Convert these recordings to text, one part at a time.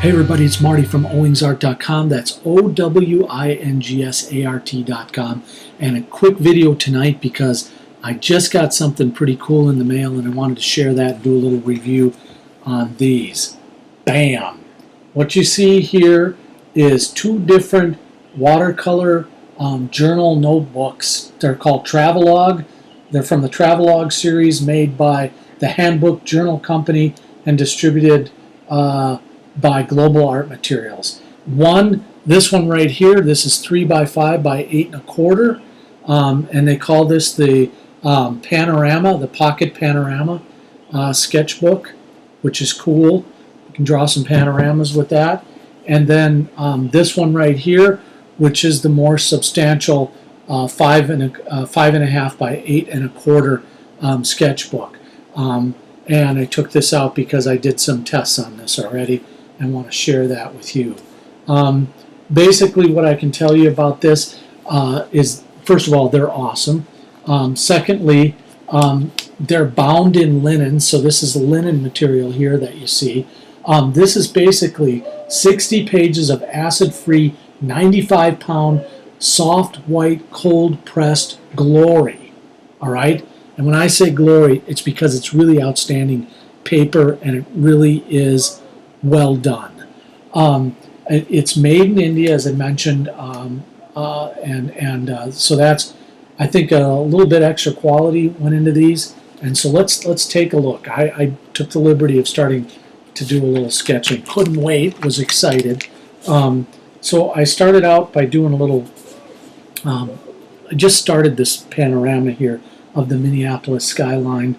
Hey everybody, it's Marty from owingsart.com. That's OWINGSART.com. And a quick video tonight because I just got something pretty cool in the mail and I wanted to share that and do a little review on these. Bam! What you see here is two different watercolor journal notebooks. They're called Travelogue. They're from the Travelogue series made by the Handbook Journal company and distributed by Global Art Materials. This one right here, this is 3 by 5 by 8 1/4, and they call this the Panorama, the Pocket Panorama sketchbook, which is cool. You can draw some panoramas with that. And then this one right here, which is the more substantial 5.5 by 8 1/4 sketchbook. And I took this out because I did some tests on this already and want to share that with you. Basically, what I can tell you about this is, first of all, they're awesome. Secondly, they're bound in linen, so this is the linen material here that you see. This is basically 60 pages of acid-free, 95-pound, soft, white, cold-pressed glory. All right? And when I say glory, it's because it's really outstanding paper and it really is well done. It's made in India, as I mentioned, so that's, I think, a little bit extra quality went into these. And so let's take a look. I took the liberty of starting to do a little sketching. Couldn't wait, was excited. So I started out by doing a little, I just started this panorama here of the Minneapolis skyline,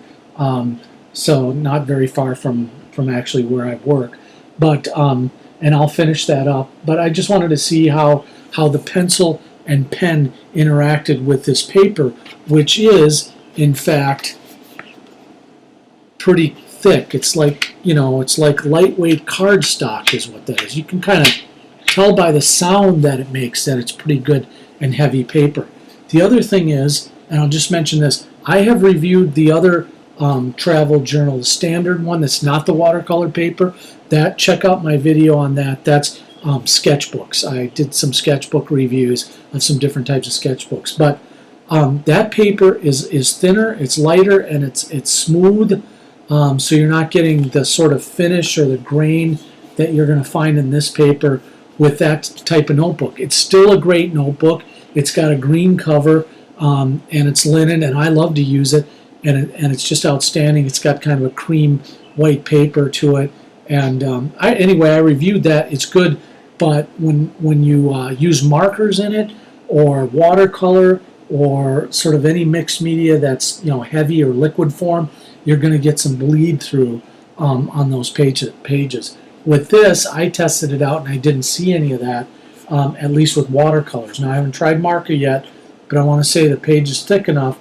so not very far from actually where I work. But and I'll finish that up. But I just wanted to see how the pencil and pen interacted with this paper, which is in fact pretty thick. It's like, it's like lightweight cardstock is what that is. You can kind of tell by the sound that it makes that it's pretty good and heavy paper. The other thing is, and I'll just mention this, I have reviewed the other travel journal, the standard one that's not the watercolor paper. Check out my video on that. That's sketchbooks. I did some sketchbook reviews of some different types of sketchbooks. But that paper is thinner, it's lighter, and it's smooth. So you're not getting the sort of finish or the grain that you're going to find in this paper with that type of notebook. It's still a great notebook. It's got a green cover, and it's linen, and I love to use it. And it's just outstanding. It's got kind of a cream white paper to it. And anyway, I reviewed that. It's good, but when you use markers in it, or watercolor, or sort of any mixed media that's heavy or liquid form, you're going to get some bleed through on those pages. With this, I tested it out and I didn't see any of that, at least with watercolors. Now I haven't tried marker yet, but I want to say the page is thick enough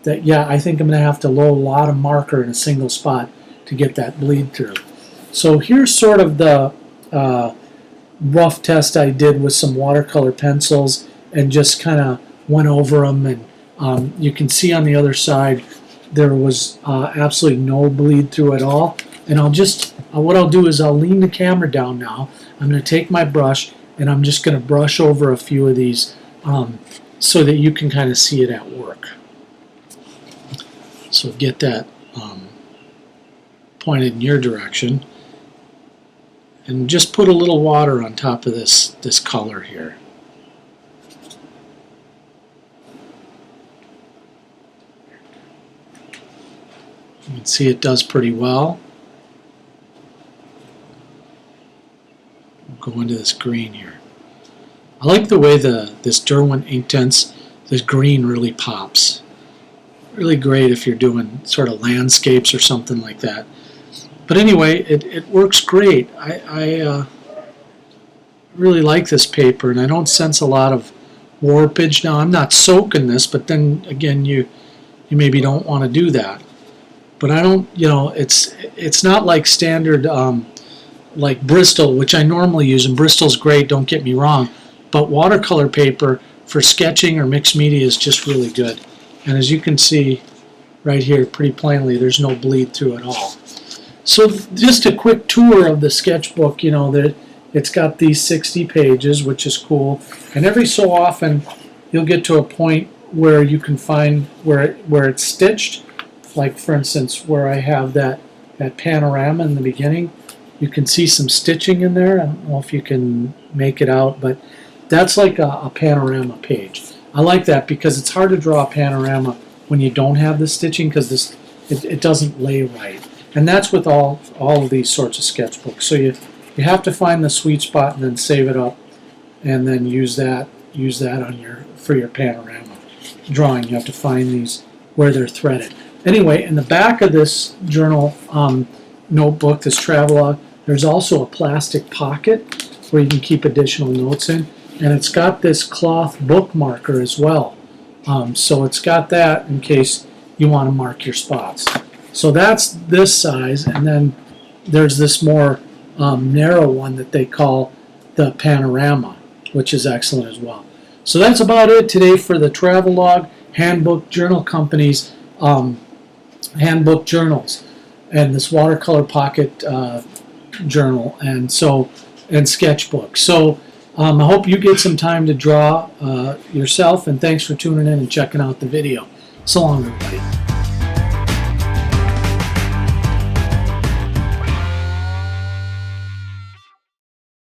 that, yeah, I think I'm going to have to load a lot of marker in a single spot to get that bleed through. So here's sort of the rough test I did with some watercolor pencils and just kind of went over them. And you can see on the other side there was absolutely no bleed through at all. And what I'll do is I'll lean the camera down now. I'm going to take my brush and I'm just going to brush over a few of these so that you can kind of see it at work. So get that pointed in your direction, and just put a little water on top of this color here. You can see it does pretty well. We'll go into this green here. I like the way this Derwent Inktense, this green really pops. Really great if you're doing sort of landscapes or something like that. But anyway, it works great. I really like this paper, and I don't sense a lot of warpage. Now, I'm not soaking this, but then again, you maybe don't want to do that. But I don't, it's not like standard, like Bristol, which I normally use, and Bristol's great, don't get me wrong, but watercolor paper for sketching or mixed media is just really good. And as you can see right here pretty plainly, there's no bleed through at all. So just a quick tour of the sketchbook. You know that it's got these 60 pages, which is cool. And every so often, you'll get to a point where you can find where it's stitched. Like for instance, where I have that panorama in the beginning, you can see some stitching in there. I don't know if you can make it out, but that's like a panorama page. I like that because it's hard to draw a panorama when you don't have the stitching because it doesn't lay right. And that's with all of these sorts of sketchbooks. So you have to find the sweet spot and then save it up, and then use that on for your panorama drawing. You have to find these where they're threaded. Anyway, in the back of this journal notebook, this Travelogue, there's also a plastic pocket where you can keep additional notes in, and it's got this cloth bookmarker as well. So it's got that in case you want to mark your spots. So that's this size, and then there's this more narrow one that they call the Panorama, which is excellent as well. So that's about it today for the Travelogue Handbook Journal Company's Handbook Journals and this watercolor pocket journal and sketchbook. So I hope you get some time to draw yourself, and thanks for tuning in and checking out the video. So long, everybody.